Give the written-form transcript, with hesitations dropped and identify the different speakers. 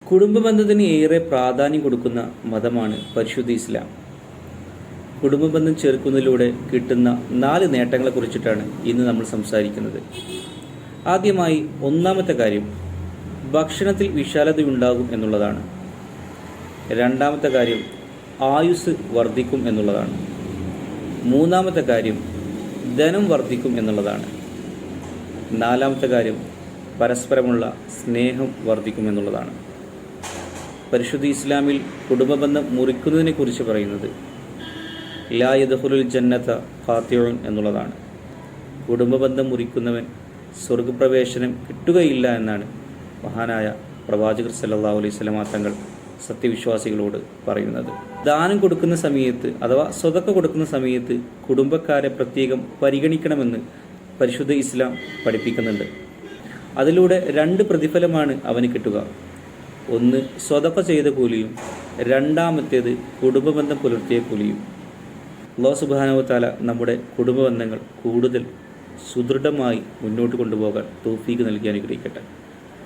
Speaker 1: കുടുംബ ബന്ധത്തിന് ഏറെ പ്രാധാന്യം കൊടുക്കുന്ന മതമാണ് പരിശുദ്ധ ഇസ്ലാം. കുടുംബ ബന്ധം ചേർക്കുന്നതിലൂടെ കിട്ടുന്ന 4 നേട്ടങ്ങളെക്കുറിച്ചിട്ടാണ് ഇന്ന് നമ്മൾ സംസാരിക്കുന്നത്. ആദ്യമായി ഒന്നാമത്തെ കാര്യം ഭക്ഷണത്തിൽ വിശാലതയുണ്ടാകും എന്നുള്ളതാണ്. രണ്ടാമത്തെ കാര്യം ആയുസ് വർദ്ധിക്കും എന്നുള്ളതാണ്. മൂന്നാമത്തെ കാര്യം ധനം വർദ്ധിക്കും എന്നുള്ളതാണ്. നാലാമത്തെ കാര്യം പരസ്പരമുള്ള സ്നേഹം വർദ്ധിക്കും എന്നുള്ളതാണ്. പരിശുദ്ധ ഇസ്ലാമിൽ കുടുംബബന്ധം മുറിക്കുന്നതിനെ കുറിച്ച് പറയുന്നത് ലാ യദ്ഖുലുൽ ജന്നത ഖാതിഉൻ എന്നുള്ളതാണ്. കുടുംബബന്ധം മുറിക്കുന്നവൻ സ്വർഗപ്രവേശനം കിട്ടുകയില്ല എന്നാണ് മഹാനായ പ്രവാചകർ സല്ലല്ലാഹു അലൈഹി വസല്ലം തങ്ങൾ സത്യവിശ്വാസികളോട് പറയുന്നത്. ദാനം കൊടുക്കുന്ന സമയത്ത് അഥവാ സ്വതക്ക കൊടുക്കുന്ന സമയത്ത് കുടുംബക്കാരെ പ്രത്യേകം പരിഗണിക്കണമെന്ന് പരിശുദ്ധ ഇസ്ലാം പഠിപ്പിക്കുന്നുണ്ട്. അതിലൂടെ 2 പ്രതിഫലമാണ് അവന് കിട്ടുക. ഒന്ന് സ്വതക്ക ചെയ്ത കൂലിയും, രണ്ടാമത്തേത് കുടുംബബന്ധം പുലർത്തിയ കൂലിയും. അല്ലാഹു സുബ്ഹാനഹു വ തആല നമ്മുടെ കുടുംബബന്ധങ്ങൾ കൂടുതൽ സുദൃഢമായി മുന്നോട്ട് കൊണ്ടുപോകാൻ തൗഫീഖ് നൽകി അനുഗ്രഹിക്കട്ടെ.